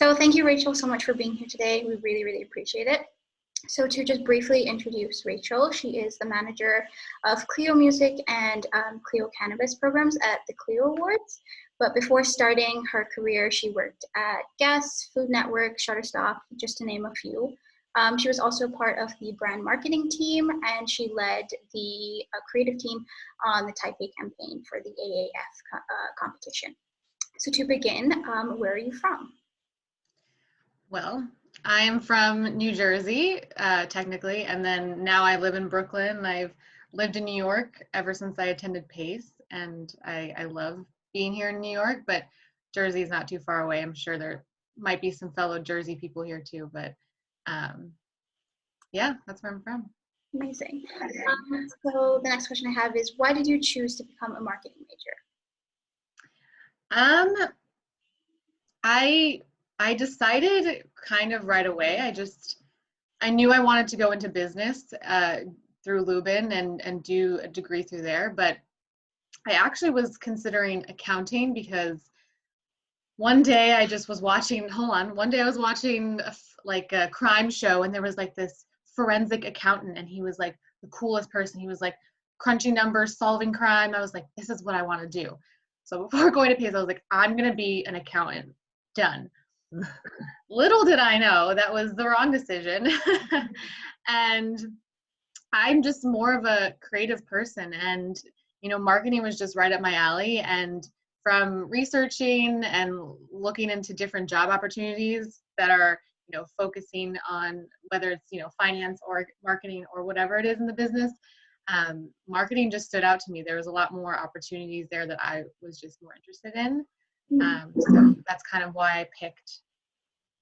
So thank you, Rachel, so much for being here today. We really, really appreciate it. So to just briefly introduce Rachel, she is the manager of Clio Music and Clio Cannabis programs at the Clio Awards. But before starting her career, she worked at Guess, Food Network, Shutterstock, just to name a few. She was also part of the brand marketing team, and she led the creative team on the Taipei campaign for the AAF competition. So to begin, where are you from? Well, I'm from New Jersey, technically, and then now I live in Brooklyn. I've lived in New York ever since I attended PACE, and I love being here in New York, but Jersey is not too far away. I'm sure there might be some fellow Jersey people here too, but yeah, that's where I'm from. Amazing. So the next question I have is, why did you choose to become a marketing major? I decided kind of right away. I knew I wanted to go into business through Leuven and do a degree through there, but I actually was considering accounting because one day I just was watching, one day I was watching a crime show, and there was like this forensic accountant, and he was like the coolest person. He was like crunching numbers, solving crime. I was like, this is what I want to do. So before going to PACE, I was like, I'm going to be an accountant. Done. Little did I know that was the wrong decision. And I'm just more of a creative person, and marketing was just right up my alley. And from researching and looking into different job opportunities that are focusing on whether it's finance or marketing or whatever it is in the business, marketing just stood out to me. There was a lot more opportunities there that I was just more interested in. So that's kind of why I picked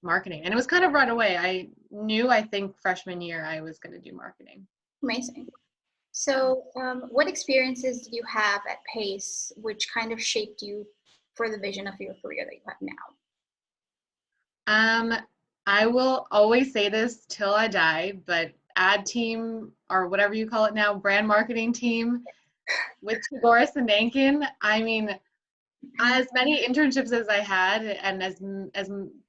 marketing, and it was kind of right away. I knew, I think freshman year, I was going to do marketing. Amazing. So what experiences did you have at PACE which kind of shaped you for the vision of your career that you have now? I will always say this till I die, but ad team, or whatever you call it now, brand marketing team with Tagoras and Nankin, I mean, as many internships as I had, and as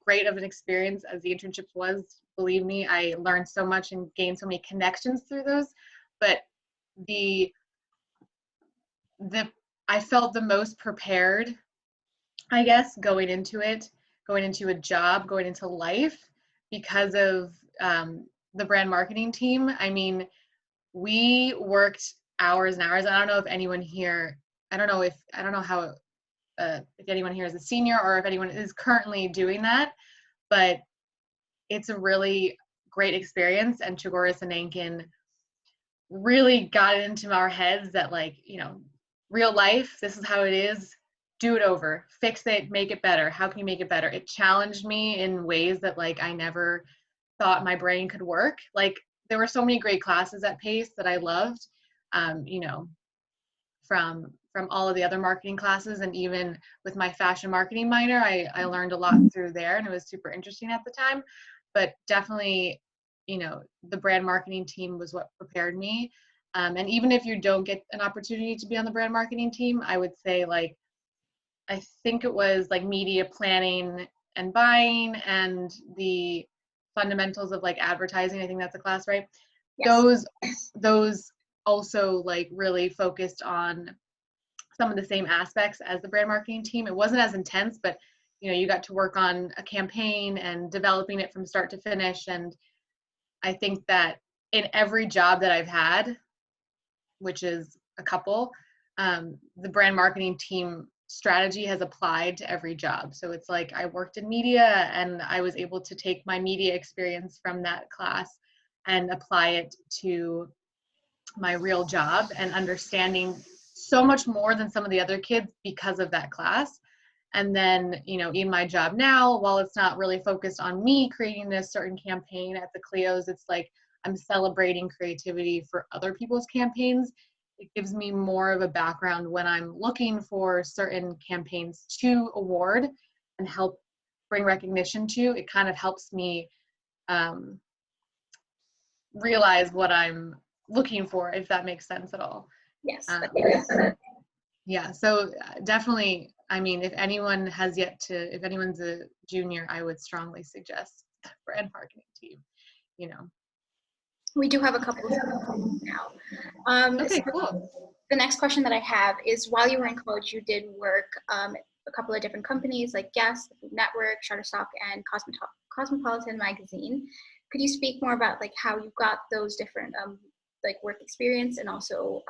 great of an experience as the internships was, believe me, I learned so much and gained so many connections through those. But I felt the most prepared, I guess, going into a job, going into life, because of the brand marketing team. I mean, we worked hours and hours. I don't know if anyone here, I don't know how if anyone here is a senior or if anyone is currently doing that, but it's a really great experience. And Tagoras and Nankin really got it into our heads that, like, real life, this is how it is. Do it over, fix it, make it better. How can you make it better? It challenged me in ways that, like, I never thought my brain could work. Like, there were so many great classes at PACE that I loved, from all of the other marketing classes, and even with my fashion marketing minor, I learned a lot through there, and it was super interesting at the time. But definitely, the brand marketing team was what prepared me. And even if you don't get an opportunity to be on the brand marketing team, I would say, like, I think it was like media planning and buying and the fundamentals of like advertising. I think that's a class, right? Yes. Those also like really focused on some of the same aspects as the brand marketing team. It wasn't as intense, but you got to work on a campaign and developing it from start to finish. And I think that in every job that I've had, which is a couple, the brand marketing team strategy has applied to every job. So it's like I worked in media, and I was able to take my media experience from that class and apply it to my real job, and understanding so much more than some of the other kids because of that class. And then, in my job now, while it's not really focused on me creating a certain campaign at the Clios, it's like I'm celebrating creativity for other people's campaigns. It gives me more of a background when I'm looking for certain campaigns to award and help bring recognition to. It kind of helps me realize what I'm looking for, if that makes sense at all. Yes. Yeah, so definitely I mean, if anyone's a junior, I would strongly suggest brand marketing team, you know. We do have a couple of now. Okay, So cool. the next question that I have is, while you were in college, you did work a couple of different companies like Guess, the Food Network, Shutterstock, and Cosmopolitan Magazine. Could you speak more about like how you got those different like work experience, and also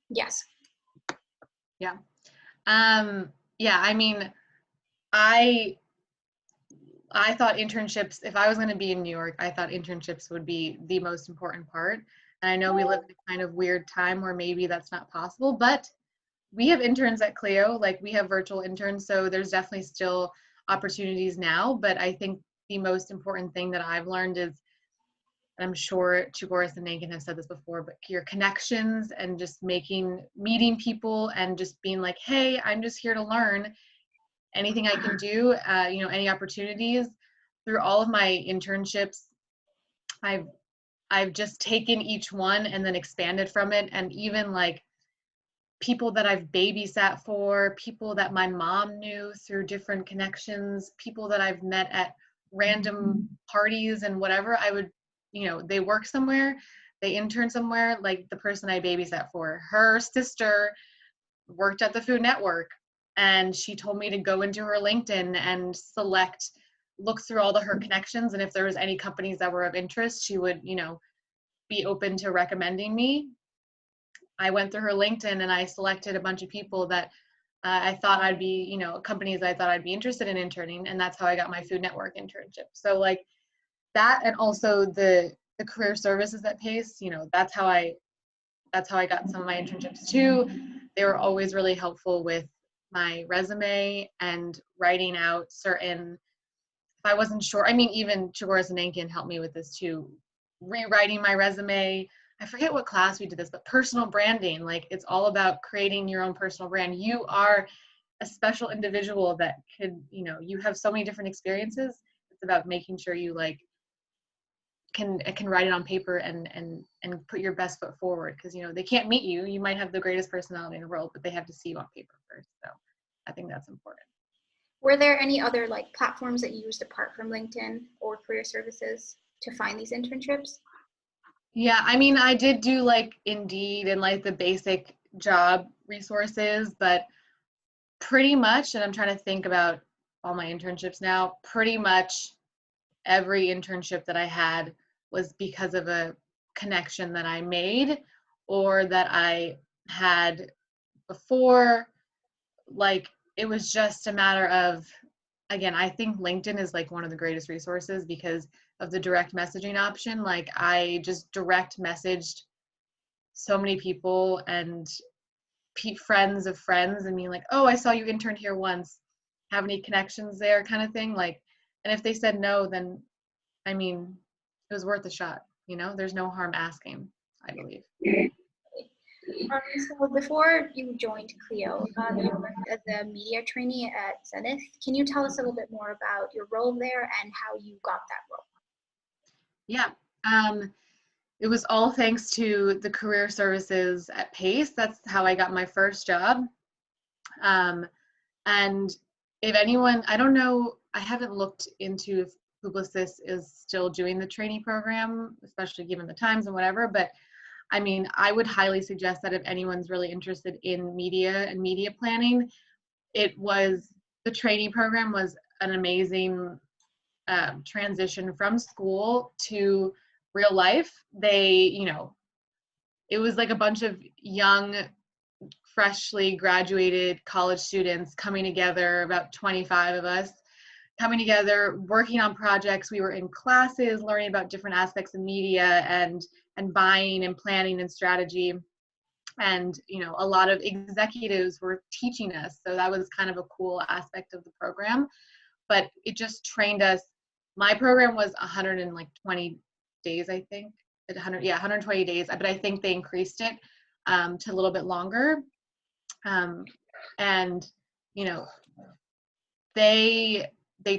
yes. Yeah. Yeah, I mean, I thought internships, if I was going to be in New York, I thought internships would be the most important part. And I know we live in a kind of weird time where maybe that's not possible, but we have interns at Clio, like we have virtual interns, so there's definitely still opportunities now. But I think the most important thing that I've learned is, and I'm sure Chigoris and Nankin have said this before, but your connections and just meeting people and just being like, hey, I'm just here to learn. Anything I can do, you know, any opportunities. Through all of my internships, I've just taken each one and then expanded from it. And even like people that I've babysat for, people that my mom knew through different connections, people that I've met at random parties and whatever, I would, you know, they work somewhere, they intern somewhere, like the person I babysat for, her sister worked at the Food Network, and she told me to go into her LinkedIn and look through all of her connections, and if there was any companies that were of interest, she would, you know, be open to recommending me. I went through her LinkedIn and I selected a bunch of people that I thought I'd be, you know, companies I thought I'd be interested in interning, and that's how I got my Food Network internship. So like that, and also the career services at Pace, you know, that's how I got some of my internships too. They were always really helpful with my resume and writing out certain, if I wasn't sure, I mean, even Chigoris and Nankin helped me with this too, rewriting my resume. I forget what class we did this, but personal branding, like it's all about creating your own personal brand. You are a special individual that could, you know, you have so many different experiences. It's about making sure you like can write it on paper and put your best foot forward, because you know they can't meet you. You might have the greatest personality in the world, but they have to see you on paper first. So I think that's important. Were there any other like platforms that you used apart from LinkedIn or career services to find these internships? Yeah, I mean, I did do like Indeed and like the basic job resources, but pretty much, and I'm trying to think about all my internships now, pretty much every internship that I had was because of a connection that I made or that I had before. Like it was just a matter of, again, I think LinkedIn is like one of the greatest resources because of the direct messaging option. Like I just direct messaged so many people and friends of friends and being like, oh, I saw you interned here once, have any connections there, kind of thing. Like, and if they said no, then I mean, it was worth a shot. You know, there's no harm asking, I believe. So before you joined Clio, you worked as a media trainee at Zenith. Can you tell us a little bit more about your role there and how you got that role? Yeah. It was all thanks to the career services at Pace. That's how I got my first job. And if anyone, I don't know, I haven't looked into if Publicis is still doing the trainee program, especially given the times and whatever, but I mean, I would highly suggest that if anyone's really interested in media and media planning, the trainee program was an amazing transition from school to real life. You know, it was like a bunch of young, freshly graduated college students coming together, about 25 of us, coming together, working on projects. We were in classes, learning about different aspects of media and buying and planning and strategy. And, you know, a lot of executives were teaching us. So that was kind of a cool aspect of the program. But it just trained us. My program was 120 days, I think. 120 days. But I think they increased it to a little bit longer. And, you know, they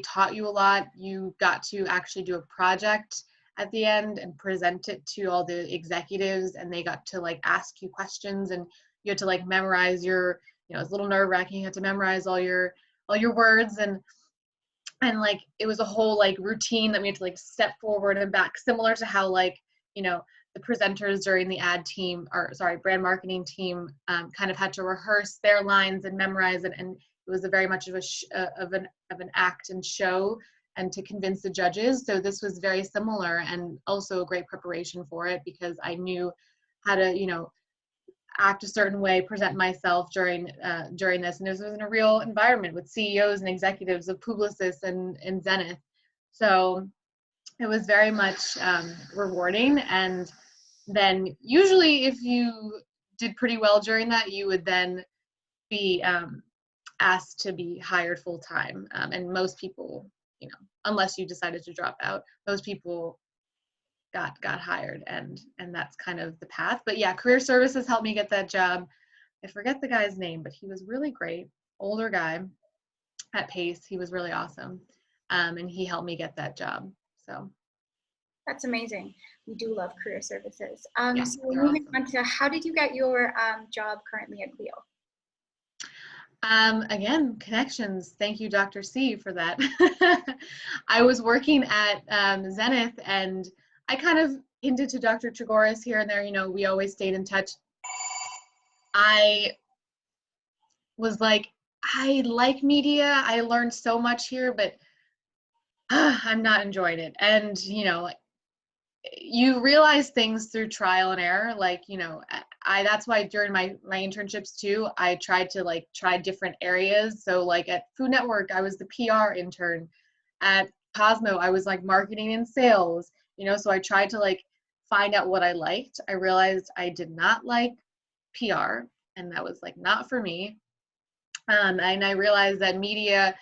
taught you a lot. You got to actually do a project at the end and present it to all the executives, and they got to like ask you questions, and you had to like memorize your you know, it's a little nerve-wracking. You have to memorize all your words, and like it was a whole like routine that we had to like step forward and back, similar to how like, you know, the presenters during the brand marketing team kind of had to rehearse their lines and memorize it, and it was a very much of an act and show, and to convince the judges. So this was very similar, and also a great preparation for it, because I knew how to, you know, act a certain way, present myself during this. And this was in a real environment with CEOs and executives of Publicis and Zenith. So it was very much rewarding. And then usually if you did pretty well during that, you would then be asked to be hired full time. And most people, you know, unless you decided to drop out, most people got hired, and that's kind of the path. But yeah, career services helped me get that job. I forget the guy's name, but he was really great, older guy at Pace. He was really awesome, and he helped me get that job. So That's amazing. We do love career services. yeah, So moving on to, how did you get your job currently at Clio? Again, connections. Thank you, Dr. C, for that. I was working at Zenith, and I kind of hinted to Dr. Trigoris here and there, you know, we always stayed in touch. I was like, I like media. I learned so much here, but I'm not enjoying it. And, you know, you realize things through trial and error. Like, you know, that's why during my internships too, I tried to like try different areas. So like at Food Network, I was the PR intern. At Cosmo, I was like marketing and sales, you know, so I tried to like find out what I liked. I realized I did not like PR, and that was like not for me. And I realized that media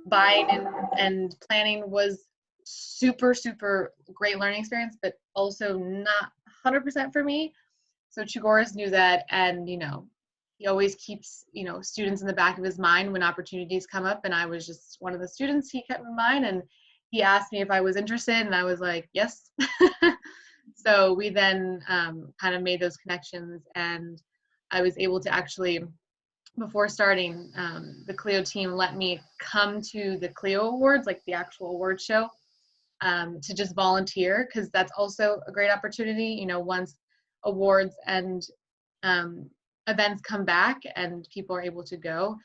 buying and planning was super, super great learning experience, but also not 100% for me. So Chigoris knew that, and, you know, he always keeps, you know, students in the back of his mind when opportunities come up, and I was just one of the students he kept in mind, and he asked me if I was interested, and I was like, yes. So we then kind of made those connections, and I was able to actually, before starting, the Clio team let me come to the Clio Awards, like the actual award show, to just volunteer, because that's also a great opportunity. You know, once awards and events come back and people are able to go,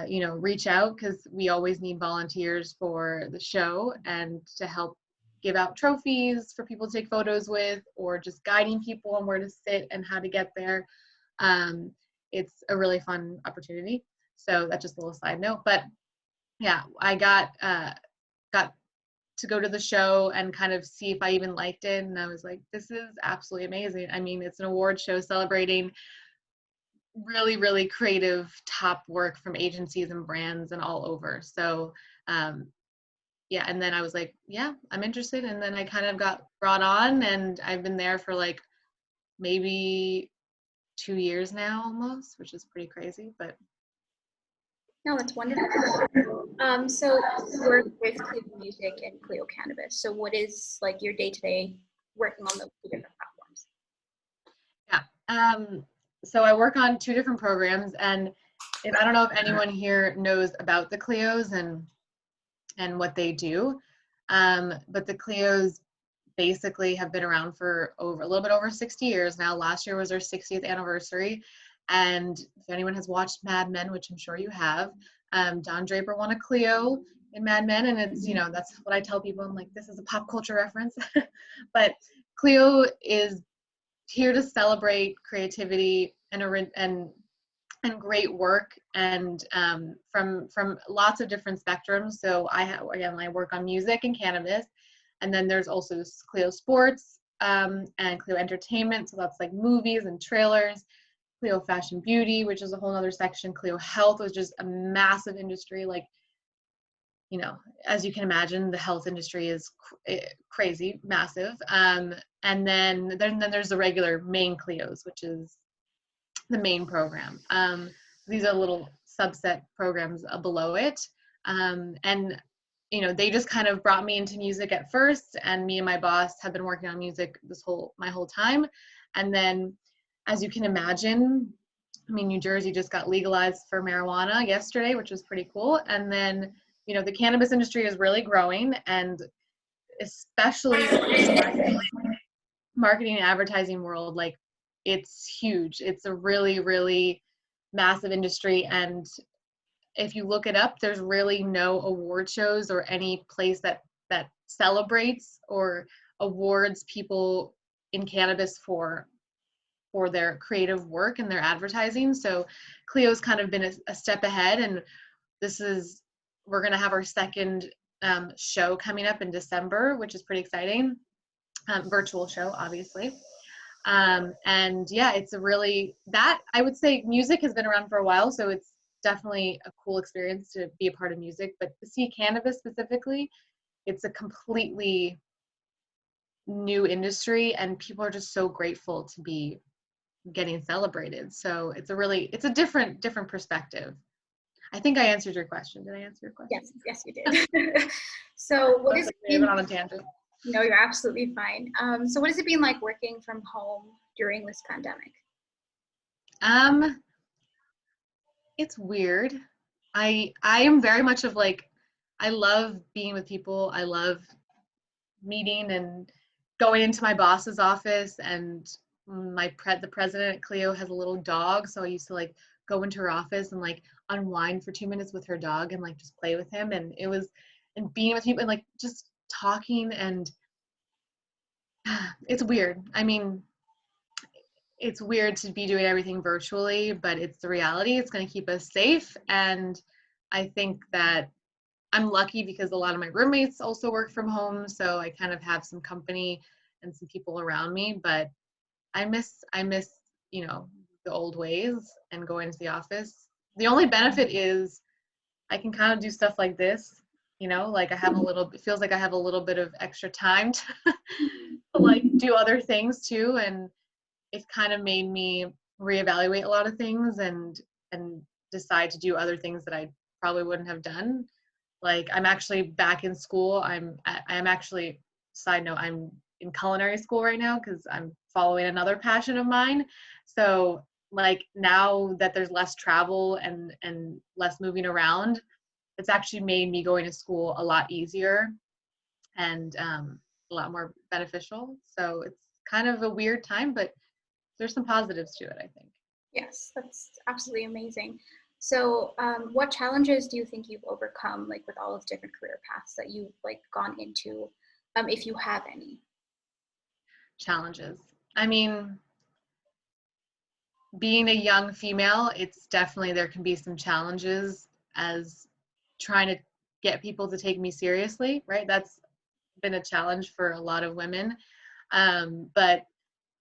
you know, reach out, because we always need volunteers for the show and to help give out trophies for people to take photos with, or just guiding people on where to sit and how to get there. It's a really fun opportunity. So that's just a little side note. But yeah, I got to go to the show and kind of see if I even liked it. And I was like, this is absolutely amazing. I mean, it's an award show celebrating really, really creative top work from agencies and brands and all over. So yeah, and then I was like, yeah, I'm interested. And then I kind of got brought on, and I've been there for like maybe 2 years now almost, which is pretty crazy, but. No, that's wonderful. So you work with Clio Music and Clio Cannabis. So what is like your day-to-day working on those two different platforms? Yeah. So I work on 2 different programs, and I don't know if anyone here knows about the Clios and what they do, but the Clios basically have been around for a little bit over 60 years now. Last year was our 60th anniversary. And if anyone has watched Mad Men, which I'm sure you have, Don Draper won a Clio in Mad Men, and it's, you know, that's what I tell people. I'm like, this is a pop culture reference. But Clio is here to celebrate creativity and great work, and from lots of different spectrums. So I work on music and cannabis, and then there's also Clio Sports and Clio Entertainment. So that's like movies and trailers. Clio Fashion Beauty, which is a whole other section. Clio Health, which is a massive industry. Like, you know, as you can imagine, the health industry is crazy, massive. And then there's the regular main Clios, which is the main program. These are little subset programs below it. And, you know, they just kind of brought me into music at first, and me and my boss have been working on music my whole time. And then, as you can imagine, I mean, New Jersey just got legalized for marijuana yesterday, which was pretty cool. And then, you know, the cannabis industry is really growing, and especially marketing and advertising world, like it's huge. It's a really, really massive industry. And if you look it up, there's really no award shows or any place that celebrates or awards people in cannabis for their creative work and their advertising. So Clio's kind of been a step ahead, and we're going to have our second show coming up in December, which is pretty exciting. Virtual show, obviously. And yeah, it's I would say music has been around for a while, so it's definitely a cool experience to be a part of music, but to see cannabis specifically, it's a completely new industry, and people are just so grateful to be getting celebrated. So it's a different perspective. I think I answered your question. Did I answer your question? Yes, you did. So what is it been on a tangent? No, you're absolutely fine. So what has it been like working from home during this pandemic? It's weird. I am very much of like, I love being with people. I love meeting and going into my boss's office, and the president at Clio has a little dog, so I used to like go into her office and like unwind for 2 minutes with her dog and like just play with him, and being with people and like just talking, and it's weird. I mean, it's weird to be doing everything virtually, but it's the reality. It's going to keep us safe, and I think that I'm lucky because a lot of my roommates also work from home, so I kind of have some company and some people around me. But I miss, you know, the old ways and going to the office. The only benefit is I can kind of do stuff like this, you know, like it feels like I have a little bit of extra time to like do other things too. And it's kind of made me reevaluate a lot of things and decide to do other things that I probably wouldn't have done. Like I'm actually back in school. I'm actually, side note, I'm in culinary school right now because I'm following another passion of mine. So like now that there's less travel and less moving around, it's actually made me going to school a lot easier and a lot more beneficial. So it's kind of a weird time, but there's some positives to it, I think. Yes, that's absolutely amazing. So what challenges do you think you've overcome, like with all of the different career paths that you've like gone into, if you have any? Challenges. I mean, being a young female, it's definitely, there can be some challenges as trying to get people to take me seriously, right? That's been a challenge for a lot of women. But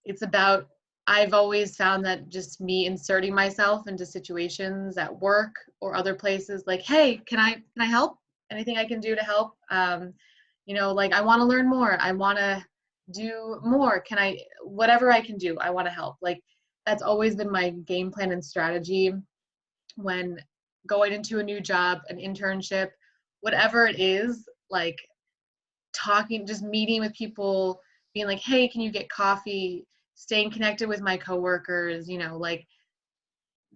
it's about, I've always found that just me inserting myself into situations at work or other places, like, hey, can I help? Anything I can do to help? You know, like I want to learn more. I want to do more. Whatever I can do, I want to help. Like that's always been my game plan and strategy when going into a new job, an internship, whatever it is, like talking, just meeting with people, being like, hey, can you get coffee? Staying connected with my coworkers, you know, like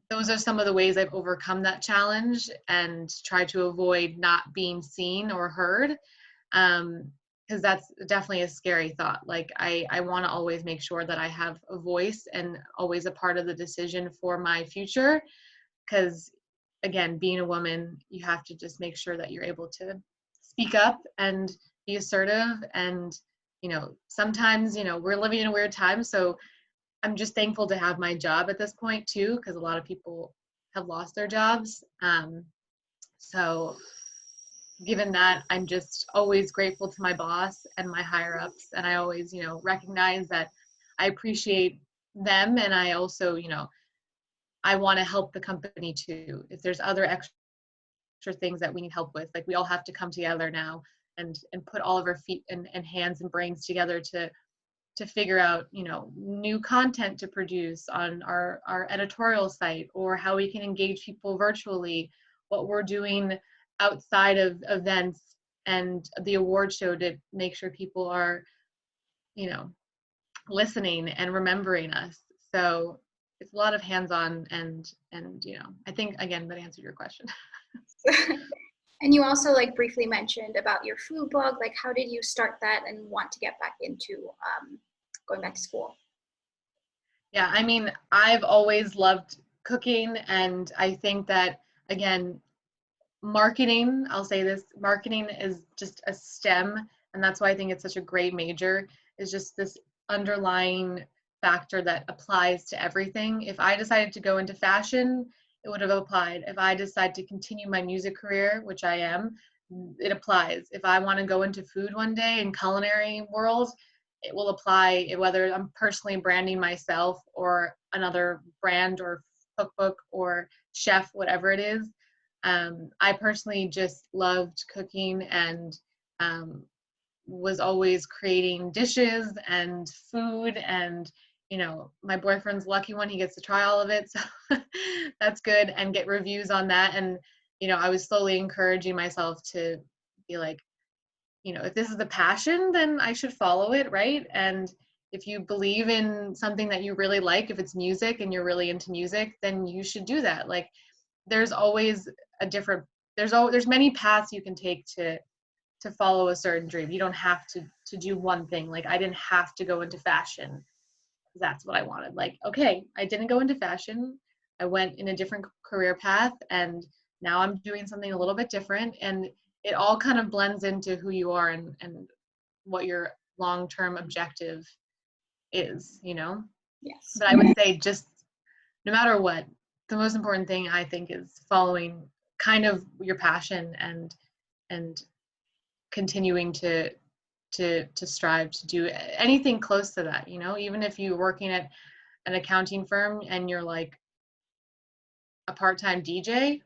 those are some of the ways I've overcome that challenge and try to avoid not being seen or heard. Because that's definitely a scary thought. Like I want to always make sure that I have a voice and always a part of the decision for my future. Because again, being a woman, you have to just make sure that you're able to speak up and be assertive. And, you know, sometimes, you know, we're living in a weird time. So I'm just thankful to have my job at this point too, because a lot of people have lost their jobs. So given that, I'm just always grateful to my boss and my higher ups. And I always, you know, recognize that I appreciate them. And I also, you know, I want to help the company too. If there's other extra things that we need help with, like we all have to come together now and put all of our feet and hands and brains together to figure out, you know, new content to produce on our editorial site, or how we can engage people virtually, what we're doing outside of events and the award show to make sure people are, you know, listening and remembering us. So it's a lot of hands-on, and you know, I think again that answered your question. And you also like briefly mentioned about your food blog. Like, how did you start that and want to get back into going back to school? Yeah, I mean, I've always loved cooking, and I think that, again, marketing, I'll say this, marketing is just a STEM, and that's why I think it's such a great major, is just this underlying factor that applies to everything. If I decided to go into fashion, it would have applied. If I decide to continue my music career, which I am, it applies. If I want to go into food one day in culinary world, it will apply, whether I'm personally branding myself or another brand or cookbook or chef, whatever it is. I personally just loved cooking, and was always creating dishes and food, and you know, my boyfriend's lucky one, he gets to try all of it, so that's good, and get reviews on that. And you know, I was slowly encouraging myself to be like, you know, if this is a passion, then I should follow it, right? And if you believe in something that you really like, if it's music and you're really into music, then you should do that. Like, there's always a different, there's many paths you can take to follow a certain dream. You don't have to do one thing. Like, I didn't have to go into fashion. That's what I wanted. Like, okay, I didn't go into fashion. I went in a different career path, and now I'm doing something a little bit different, and it all kind of blends into who you are, and what your long-term objective is, you know? Yes. But I would say, just no matter what, the most important thing I think is following kind of your passion, and continuing to strive to do anything close to that, you know, even if you're working at an accounting firm and you're like a part-time DJ,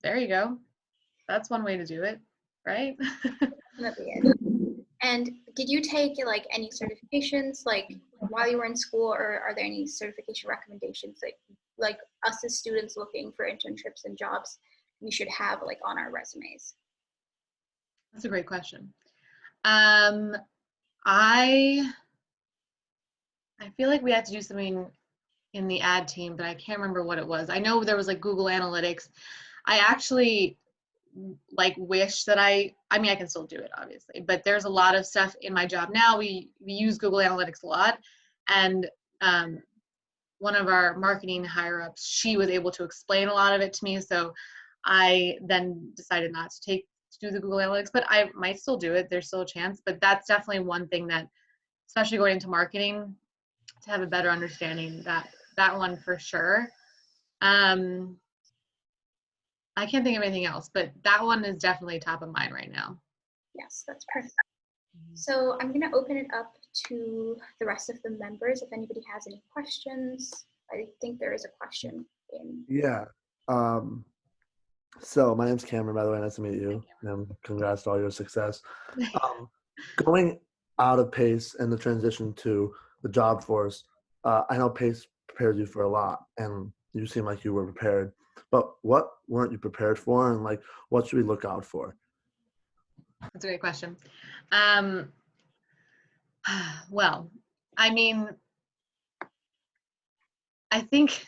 there you go. That's one way to do it, right? Definitely is. And did you take like any certifications like while you were in school, or are there any certification recommendations that like us as students looking for internships and jobs we should have like on our resumes? That's a great question. I feel like we had to do something in the ad team, but I can't remember what it was. I know there was like Google Analytics. I actually like wish that I mean, I can still do it obviously, but there's a lot of stuff in my job now. We use Google Analytics a lot, and one of our marketing higher ups, she was able to explain a lot of it to me. So I then decided not to do the Google Analytics, but I might still do it. There's still a chance, but that's definitely one thing that, especially going into marketing, to have a better understanding, that one for sure. I can't think of anything else, but that one is definitely top of mind right now. Yes, that's perfect. So I'm going to open it up to the rest of the members if anybody has any questions. I think there is a question in. Yeah. So my name's Cameron, by the way. Nice to meet you. And congrats to all your success. Going out of PACE and the transition to the job force, I know PACE prepared you for a lot, and you seem like you were prepared. But what weren't you prepared for, and like what should we look out for? That's a great question. Well, I mean, I think,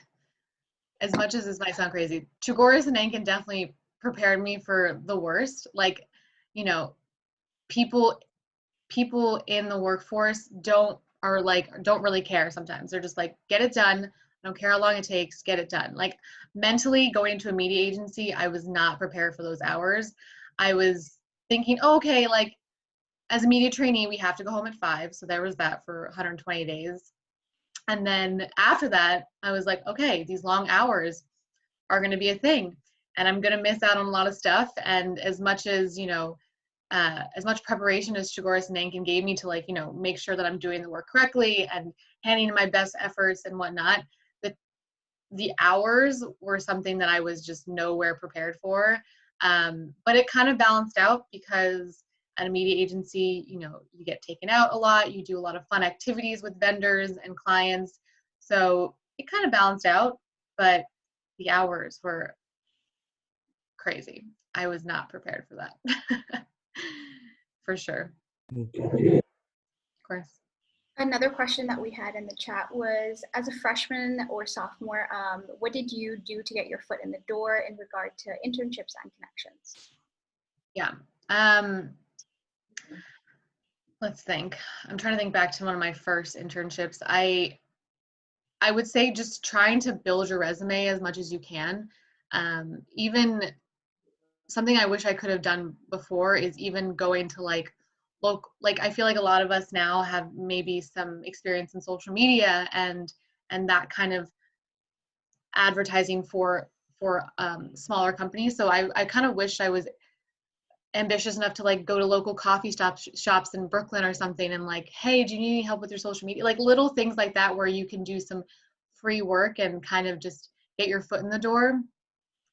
as much as this might sound crazy, Chigoris and Ankin definitely prepared me for the worst. Like, you know, people in the workforce don't really care sometimes. They're just like, get it done. I don't care how long it takes, get it done. Like, mentally going into a media agency, I was not prepared for those hours. I was thinking, oh, okay, like as a media trainee, we have to go home at 5. So there was that for 120 days. And then after that, I was like, okay, these long hours are going to be a thing, and I'm going to miss out on a lot of stuff. And as much as, you know, as much preparation as Chigoris and Nankin gave me to, like, you know, make sure that I'm doing the work correctly and handing in my best efforts and whatnot, the hours were something that I was just nowhere prepared for. But it kind of balanced out, because at a media agency, you know, you get taken out a lot, you do a lot of fun activities with vendors and clients. So it kind of balanced out, but the hours were crazy. I was not prepared for that. For sure. Okay. Of course. Another question that we had in the chat was, as a freshman or sophomore, what did you do to get your foot in the door in regard to internships and connections? Yeah. Let's think. I'm trying to think back to one of my first internships. I would say just trying to build your resume as much as you can. Even something I wish I could have done before is even going to like I feel like a lot of us now have maybe some experience in social media and that kind of advertising for smaller companies. So I kind of wish I was ambitious enough to like go to local coffee shops in Brooklyn or something and like, hey, do you need any help with your social media? Like little things like that where you can do some free work and kind of just get your foot in the door.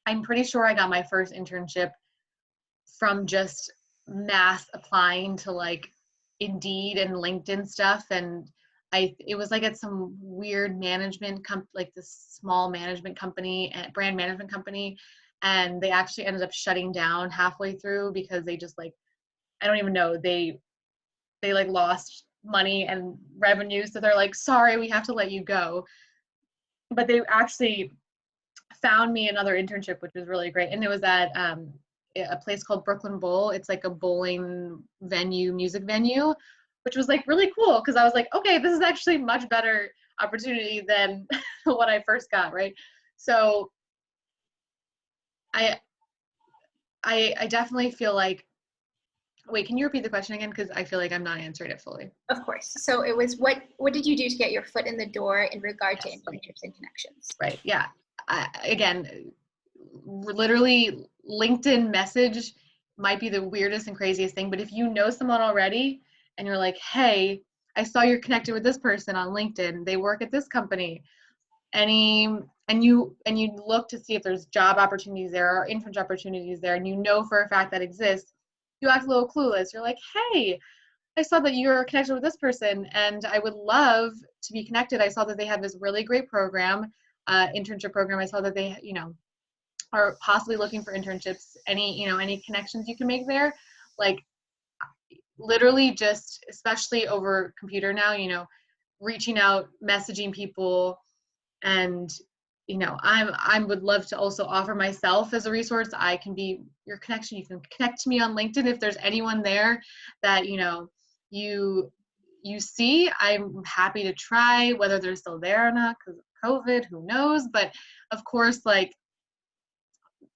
I'm pretty sure I got my first internship from just mass applying to like Indeed and LinkedIn stuff. And it was like at some weird management like this small management company and brand management company. And they actually ended up shutting down halfway through because they just like, I don't even know, they like lost money and revenue. So they're like, sorry, we have to let you go. But they actually found me another internship, which was really great. And it was at a place called Brooklyn Bowl. It's like a bowling venue, music venue, which was like really cool because I was like, okay, this is actually much better opportunity than what I first got, right? So I definitely feel like, wait, can you repeat the question again? Because I feel like I'm not answering it fully. Of course. So it was, what did you do to get your foot in the door in regard to internships and connections? Right. Yeah. Again, literally LinkedIn message might be the weirdest and craziest thing, but if you know someone already and you're like, hey, I saw you're connected with this person on LinkedIn, they work at this company, and you look to see if there's job opportunities there or internship opportunities there, and you know for a fact that exists, you act a little clueless. You're like, hey, I saw that you're connected with this person and I would love to be connected. I saw that they have this really great program, internship program. I saw that they, are possibly looking for internships. Any connections you can make there? Like literally just, especially over computer now, reaching out, messaging people. And, I would love to also offer myself as a resource. I can be your connection. You can connect to me on LinkedIn if there's anyone there that, you see. I'm happy to try, whether they're still there or not because of COVID, who knows. But of course, like,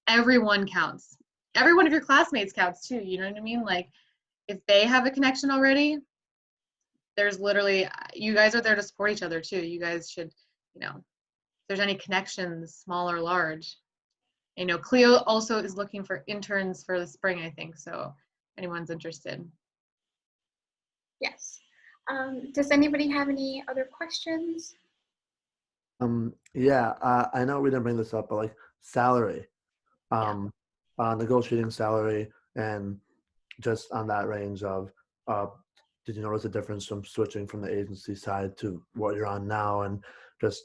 everyone counts. Every one of your classmates counts too. You know what I mean? Like if they have a connection already, there's literally, you guys are there to support each other too. You guys should, if there's any connections, small or large. Clio also is looking for interns for the spring, I think. So anyone's interested. Yes. Does anybody have any other questions? Yeah, I know we didn't bring this up, but like salary, negotiating salary, and just on that range of, did you notice a difference from switching from the agency side to what you're on now? And just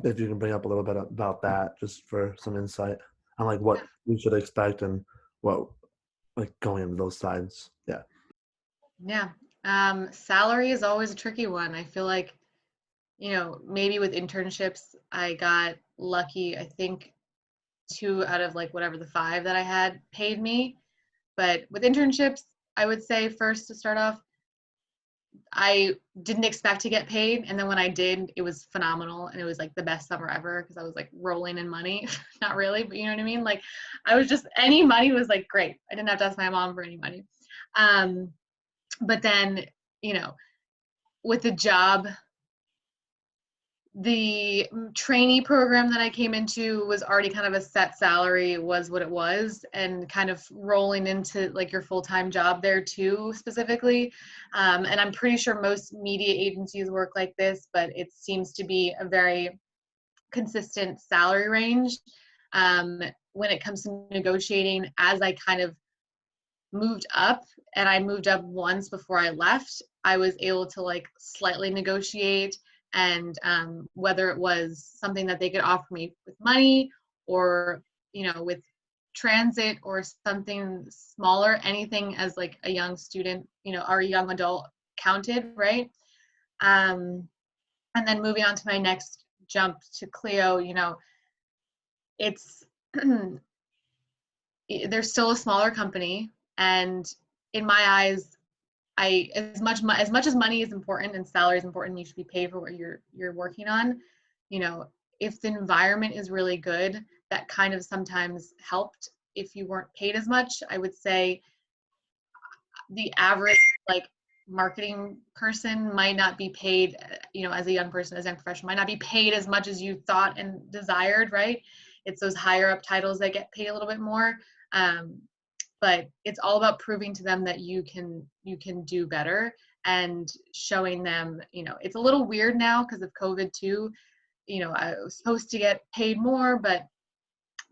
if you can bring up a little bit about that, just for some insight on like what we should expect and what like going into those sides. Yeah. Yeah. Salary is always a tricky one. I feel like, maybe with internships, I got lucky. I think 2 out of like whatever the 5 that I had paid me. But with internships, I would say first to start off, I didn't expect to get paid. And then when I did, it was phenomenal. And it was like the best summer ever because I was like rolling in money. Not really, but you know what I mean? Like I was just, any money was like great. I didn't have to ask my mom for any money. But then, with the job, the trainee program that I came into was already kind of a set salary, was what it was, and kind of rolling into like your full-time job there too, specifically. And I'm pretty sure most media agencies work like this, but it seems to be a very consistent salary range. When it comes to negotiating, as I kind of moved up, and I moved up once before I left, I was able to like slightly negotiate. And whether it was something that they could offer me with money or, with transit or something smaller, anything as like a young student, or a young adult counted, right? And then moving on to my next jump to Clio, you know, it's they're still a smaller company, and in my eyes, as much as money is important and salary is important, you should be paid for what you're working on. You know, if the environment is really good, that kind of sometimes helped. If you weren't paid as much, I would say the average like marketing person might not be paid, you know, as a young person, as a young professional, might not be paid as much as you thought and desired, right? It's those higher up titles that get paid a little bit more. But it's all about proving to them that you can do better, and showing them, you know, it's a little weird now because of COVID too. You know, I was supposed to get paid more, but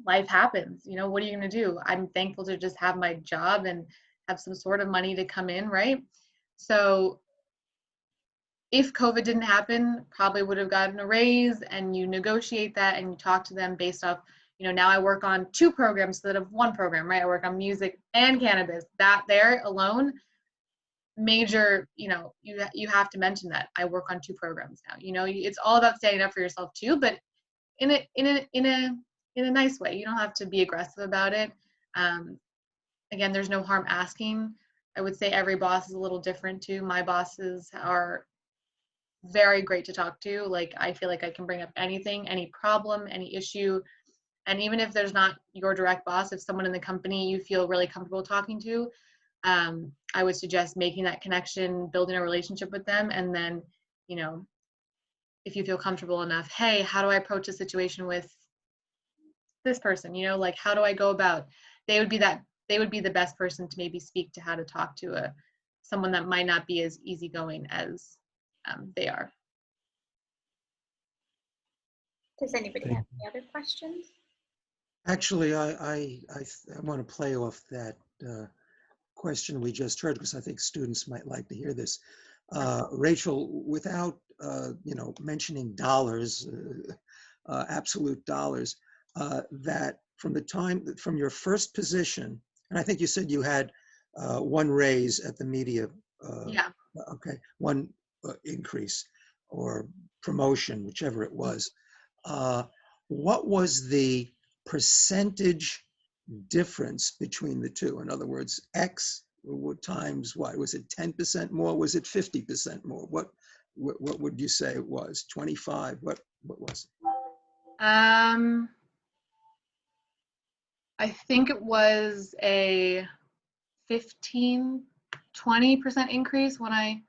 life happens. You know, what are you going to do? I'm thankful to just have my job and have some sort of money to come in, right? So if COVID didn't happen, probably would have gotten a raise, and you negotiate that and you talk to them based off, you know, now I work on 2 programs instead of 1 program, right? I work on music and cannabis. That there alone, major, you know, you have to mention that I work on 2 programs now. You know, it's all about standing up for yourself too, but in a nice way. You don't have to be aggressive about it. Again, there's no harm asking. I would say every boss is a little different too. My bosses are very great to talk to. Like, I feel like I can bring up anything, any problem, any issue. And even if there's not your direct boss, if someone in the company you feel really comfortable talking to, I would suggest making that connection, building a relationship with them. And then, you know, if you feel comfortable enough, hey, how do I approach a situation with this person? You know, like, how do I go about? They would be the best person to maybe speak to how to talk to someone that might not be as easygoing as they are. Does anybody have any other questions? Actually, I want to play off that question we just heard, because I think students might like to hear this. Rachel, without you know, mentioning dollars, absolute dollars, that from your first position, and I think you said you had 1 raise at the media. Yeah. Okay, 1 increase or promotion, whichever it was. What was the percentage difference between the 2? In other words, X times what? Was it 10% more? Was it 50% more? What would you say it was? 25? What was it? I think it was a 15-20% increase when I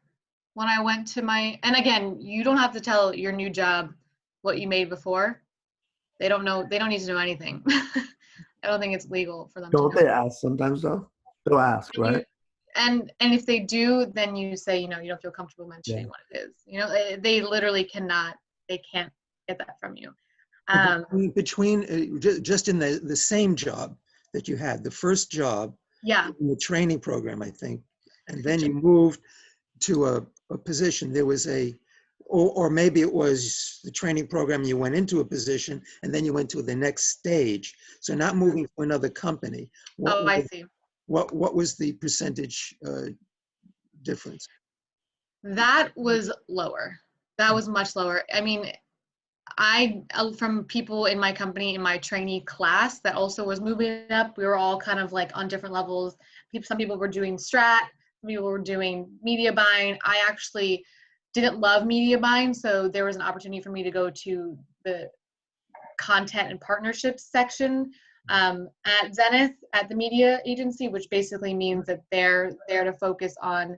went to my, and again, you don't have to tell your new job what you made before. They don't know, they don't need to know anything. I don't think it's legal for them Don't to know. they ask sometimes though? They'll ask, right? And if they do, then you say, you know, you don't feel comfortable mentioning what it is. You know, they literally can't get that from you. Between just in the same job that you had, the first job, yeah, in the training program, I think, and then you moved to a position, there was or maybe it was the training program, you went into a position and then you went to the next stage. So not moving to another company. I see. What was the percentage difference? That was lower. That was much lower. I mean, from people in my company, in my trainee class that also was moving up, we were all kind of like on different levels. Some people were doing strat, some people were doing media buying. I actually didn't love media buying, so there was an opportunity for me to go to the content and partnerships section at Zenith, at the media agency, which basically means that they're there to focus on,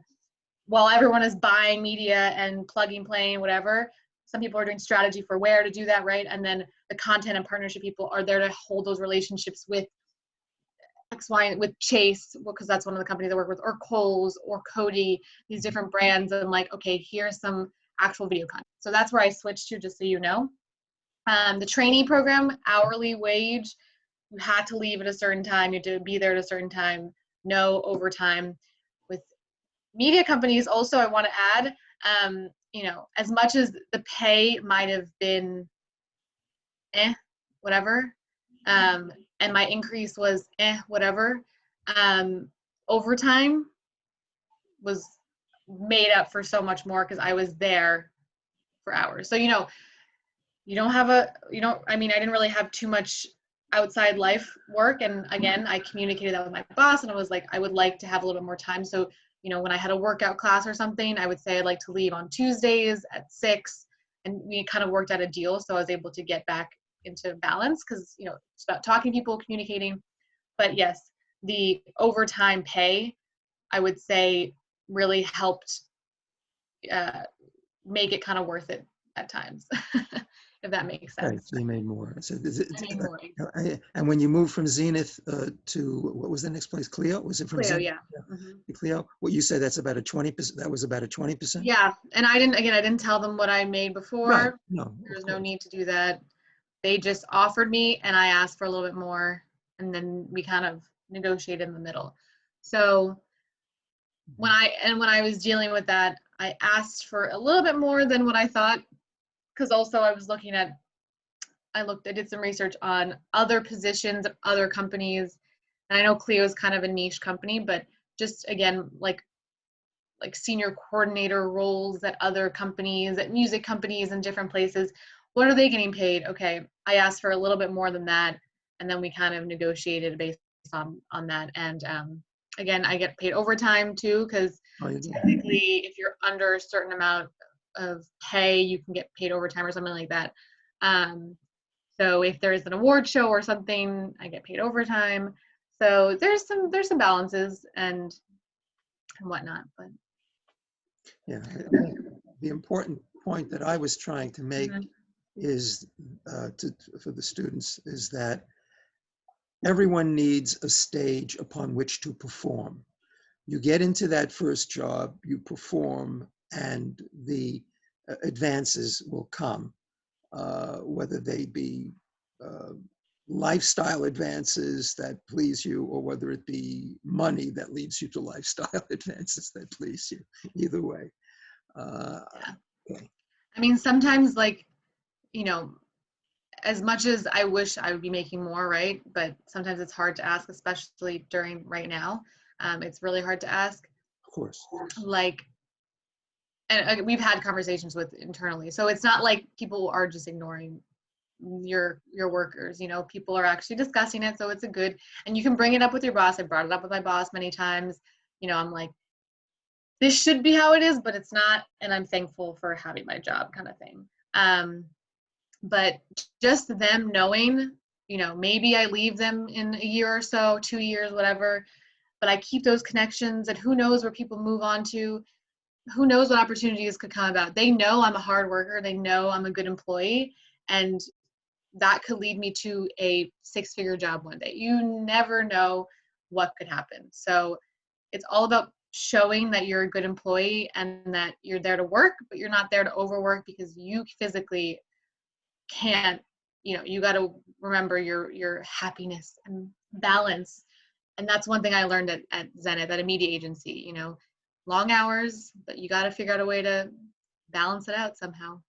while everyone is buying media and plugging, playing, whatever, some people are doing strategy for where to do that, right? And then the content and partnership people are there to hold those relationships with with Chase, because that's one of the companies I work with, or Kohl's, or Cody, these different brands. And like, okay, here's some actual video content. So that's where I switched to, just so you know. The trainee program, hourly wage, you had to leave at a certain time, you had to be there at a certain time, no overtime. With media companies also, I want to add, you know, as much as the pay might have been whatever, and my increase was whatever, overtime was made up for so much more because I was there for hours. So, you don't have I mean, I didn't really have too much outside life work. And again, I communicated that with my boss, and I was like, I would like to have a little bit more time. So, when I had a workout class or something, I would say I'd like to leave on Tuesdays at 6, and we kind of worked out a deal. So I was able to get back into balance because, it's about talking to people, communicating. But yes, the overtime pay, I would say, really helped make it kind of worth it at times, if that makes Right, sense. so you made more. So I made more. and when you moved from Zenith to, what was the next place? Clio? Was it from Clio, Zenith? yeah. Mhm. To Clio? What you said, that's about a 20%. That was about a 20%? Yeah, and I didn't tell them what I made Right. before. No, There of was no course. need to do that. They just offered me, and I asked for a little bit more, and then we kind of negotiated in the middle. So when I was dealing with that, I asked for a little bit more than what I thought, because also I was I did some research on other positions at other companies, and I know Clio is kind of a niche company, but just again, like senior coordinator roles at other companies, at music companies and different places, what are they getting paid? Okay, I asked for a little bit more than that, and then we kind of negotiated based on that. And again, I get paid overtime too, because Oh, you did. technically, if you're under a certain amount of pay, you can get paid overtime or something like that. So if there's an award show or something, I get paid overtime. So there's some balances and whatnot. But Yeah, I think the important point that I was trying to make Mhm. is for the students is that everyone needs a stage upon which to perform. You get into that first job, you perform, and the advances will come, whether they be uh, lifestyle advances that please you, or whether it be money that leads you to lifestyle advances that please you. Either way. Okay. I mean, sometimes as much as I wish I would be making more, right? But sometimes it's hard to ask, especially during right now. It's really hard to ask. Of course. Like, and we've had conversations with internally, so it's not like people are just ignoring your workers. People are actually discussing it, so it's a good. And you can bring it up with your boss. I brought it up with my boss many times. I'm like, this should be how it is, but it's not, and I'm thankful for having my job, kind of thing. But just them knowing, maybe I leave them in a year or so, 2 years, whatever, but I keep those connections, and who knows where people move on to, who knows what opportunities could come about. They know I'm a hard worker. They know I'm a good employee, and that could lead me to a 6-figure job one day. You never know what could happen. So it's all about showing that you're a good employee and that you're there to work, but you're not there to overwork, because you physically can't. You got to remember your happiness and balance. And that's one thing I learned at Zenith, at a media agency. Long hours, but you got to figure out a way to balance it out somehow.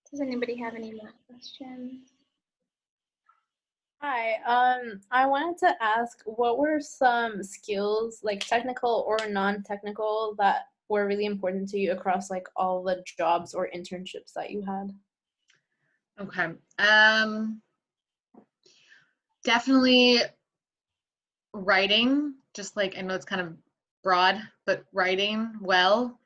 Does anybody have any more questions? Hi, I wanted to ask, what were some skills, like technical or non-technical, that were really important to you across like all the jobs or internships that you had? Okay. Definitely writing, just like, I know it's kind of broad, but writing well,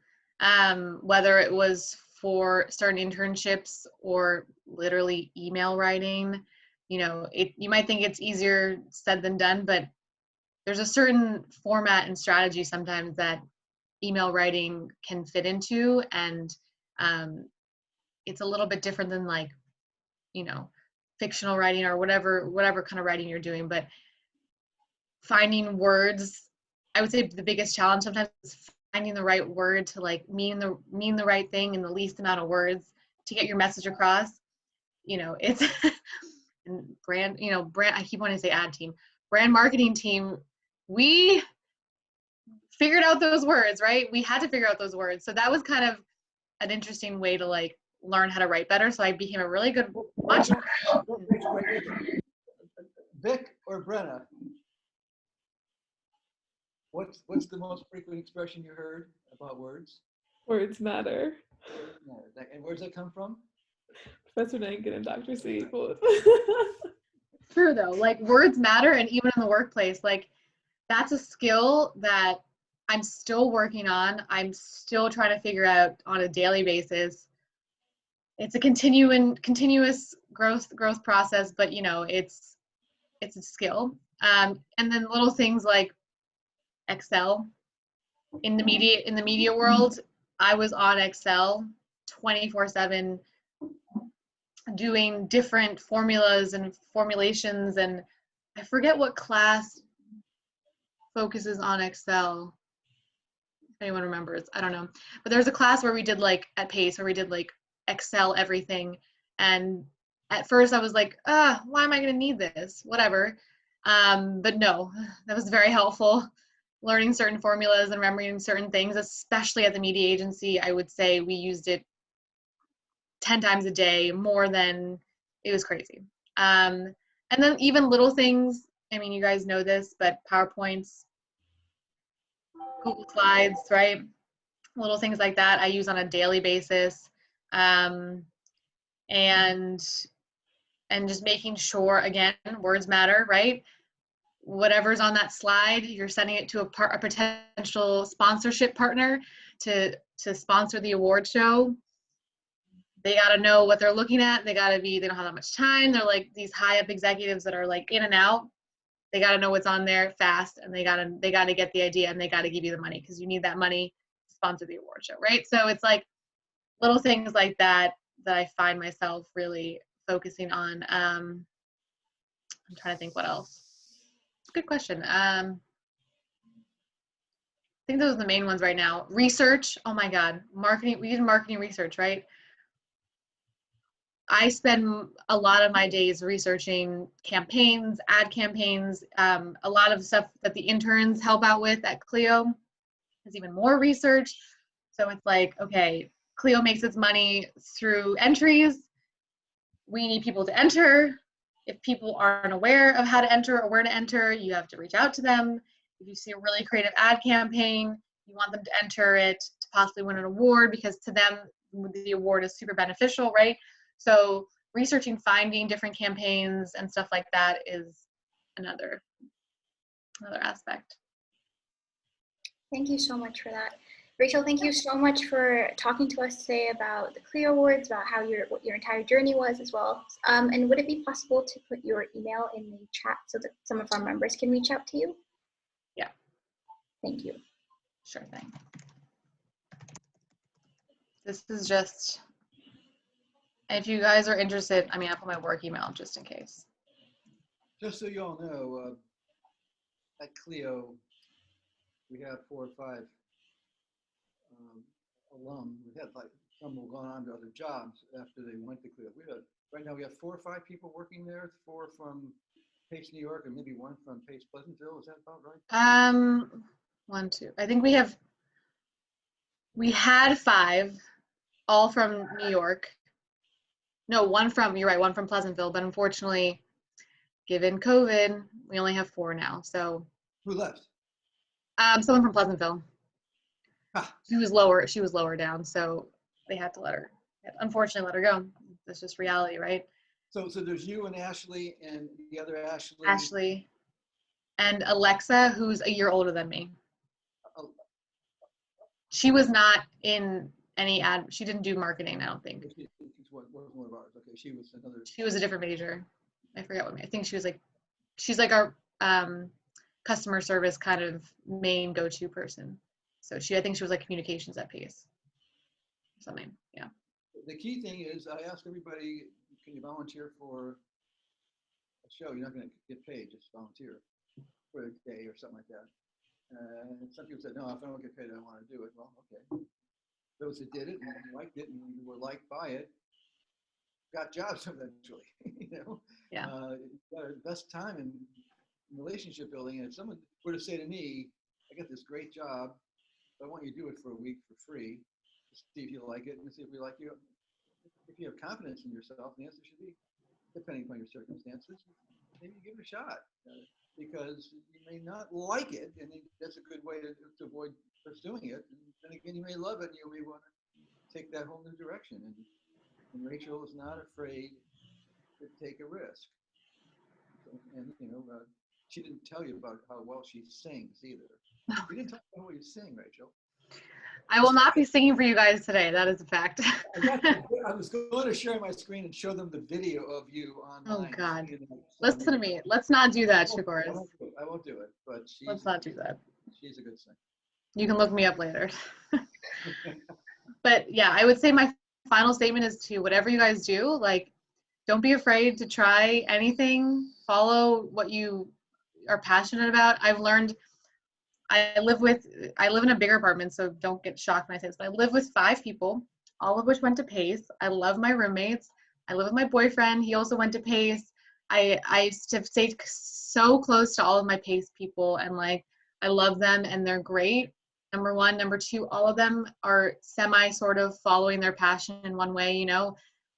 whether it was for certain internships or literally email writing. You might think it's easier said than done, but there's a certain format and strategy sometimes that email writing can fit into, and it's a little bit different than fictional writing or whatever kind of writing you're doing. But finding words, I would say the biggest challenge sometimes is finding the right word to mean the right thing in the least amount of words to get your message across. It's and brand I keep wanting to say ad team, brand marketing team, we figured out those words, right? We had to figure out those words. So that was kind of an interesting way to learn how to write better. So I became a really good, much. Vic or Brenna? What's the most frequent expression you heard about words? Words matter. No, and where does that come from? Professor Nankin and Dr. C both. True though, like words matter, and even in the workplace, like that's a skill that I'm still working on. I'm still trying to figure out on a daily basis. It's a continuous growth process, but you know, it's a skill. And then little things like Excel. In the media world, I was on Excel 24/7 doing different formulas and formulations, and I forget what class focuses on Excel. If anyone remembers, I don't know. But there's a class where we did like at Pace where we did like Excel everything, and at first I was like, why am I gonna need this? Whatever. But no, that was very helpful. Learning certain formulas and remembering certain things, especially at the media agency, I would say we used it 10 times a day, more than, it was crazy. And then even little things, I mean, you guys know this, but PowerPoints, Google Slides, right? Little things like that I use on a daily basis. And just making sure, again, words matter, right? Whatever's on that slide, you're sending it to a potential sponsorship partner to sponsor the award show. They got to know what they're looking at. They don't have that much time. They're like these high up executives that are like in and out. They got to know what's on there fast, and they got to get the idea, and they got to give you the money because you need that money to sponsor the award show, right? So it's like little things like that I find myself really focusing on. I'm trying to think what else. Good question. I think those are the main ones right now. Research. Oh my God. Marketing. We did marketing research, right? I spend a lot of my days researching campaigns, ad campaigns, a lot of stuff that the interns help out with at Clio. There's even more research. So it's like, okay, Clio makes its money through entries. We need people to enter. If people aren't aware of how to enter or where to enter, you have to reach out to them. If you see a really creative ad campaign, you want them to enter it to possibly win an award, because to them, the award is super beneficial, right? So researching, finding different campaigns and stuff like that is another aspect. Thank you so much for that. Rachel, thank you so much for talking to us today about the Clio Awards, about how what your entire journey was as well. And would it be possible to put your email in the chat so that some of our members can reach out to you? Yeah. Thank you. Sure thing. This is just, if you guys are interested, I mean, I'll put my work email just in case. Just so you all know, at Clio, we have 4 or 5 alum. We had like some who gone on to other jobs after they went to Clio. Right now we have 4 or 5 people working there. 4 from Pace, New York, and maybe 1 from Pace, Pleasantville. Is that about right? 1, 2. I think we had 5, all from New York. No, you're right, 1 from Pleasantville, but unfortunately, given COVID, we only have 4 now. So Who left? someone from Pleasantville. Ah. She was lower down, so they had to unfortunately let her go. That's just reality, right? So there's you and Ashley and the other Ashley. Ashley and Alexa, who's a year older than me. She was not in any she didn't do marketing, I don't think. She was one of ours. Okay, she was another. She was a different major. I forget what, I think she's like our customer service kind of main go-to person. So I think she was like communications at Pace or something, yeah. The key thing is I ask everybody, can you volunteer for a show? You're not going to get paid, just volunteer for a day or something like that. And some people said, no, if I don't get paid, I don't want to do it. Well, okay. Those that did it and liked it and were liked by it got jobs eventually. You know, Yeah. The best time in relationship building. And if someone were to say to me, I got this great job, but I want you to do it for a week for free, to see if you like it and see if we like you. If you have confidence in yourself, the answer should be, depending upon your circumstances, maybe give it a shot, because you may not like it, and that's a good way to avoid pursuing it. And then again, you may love it, and you may want to take that whole new direction. And Rachel is not afraid to take a risk. And she didn't tell you about how well she sings either. You didn't talk about what you sing, Rachel. I will not be singing for you guys today. That is a fact. I was going to share my screen and show them the video of you online. Oh God! Listen to me. Let's not do that, Shakoris. I won't do it. But let's not do that. She's a good singer. You can look me up later. But yeah, I would say my final statement is to whatever you guys do, like, don't be afraid to try anything. Follow what you are passionate about. I've learned. I live in a bigger apartment, so don't get shocked when I say this, but I live with 5 people, all of which went to PACE. I love my roommates. I live with my boyfriend. He also went to PACE. I have stayed so close to all of my PACE people, and like, I love them and they're great. Number one. Number two, all of them are semi sort of following their passion in one way,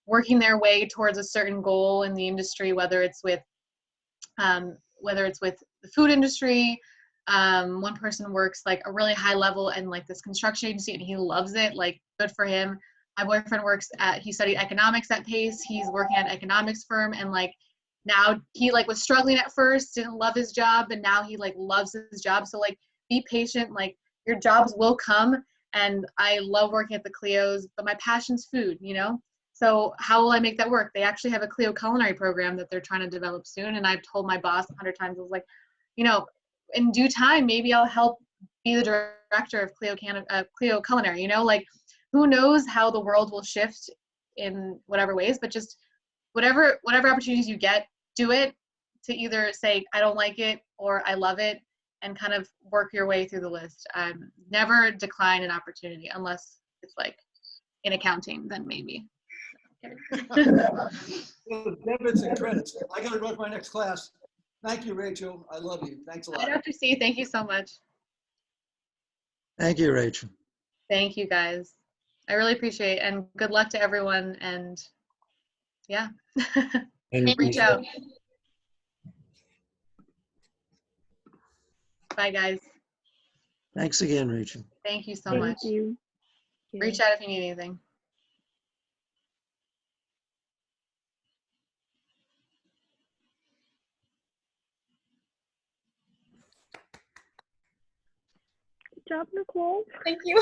working their way towards a certain goal in the industry, whether it's with the food industry. One person works like a really high level in like this construction agency, and he loves it. Like, good for him. My boyfriend he studied economics at PACE. He's working at an economics firm, and like, now he like was struggling at first, didn't love his job, and now he like loves his job. So like, be patient. Like, your jobs will come. And I love working at the Clios, but my passion's food, So how will I make that work? They actually have a Clio culinary program that they're trying to develop soon. And I've told my boss 100 times, I was like, in due time, maybe I'll help be the director of Clio culinary, like, who knows how the world will shift in whatever ways, but just whatever opportunities you get, do it, to either say, I don't like it or I love it, and kind of work your way through the list. Never decline an opportunity unless it's like in accounting, then maybe. Debits and credits. I got to go to my next class. Thank you, Rachel. I love you. Thanks a lot. Hi, Dr. C. Thank you so much. Thank you, Rachel. Thank you, guys. I really appreciate it. And good luck to everyone. And yeah, reach out. Bye, guys. Thanks again, Rachel. Thank you so much. Thank you. Reach out if you need anything. Good job, Nicole. Thank you.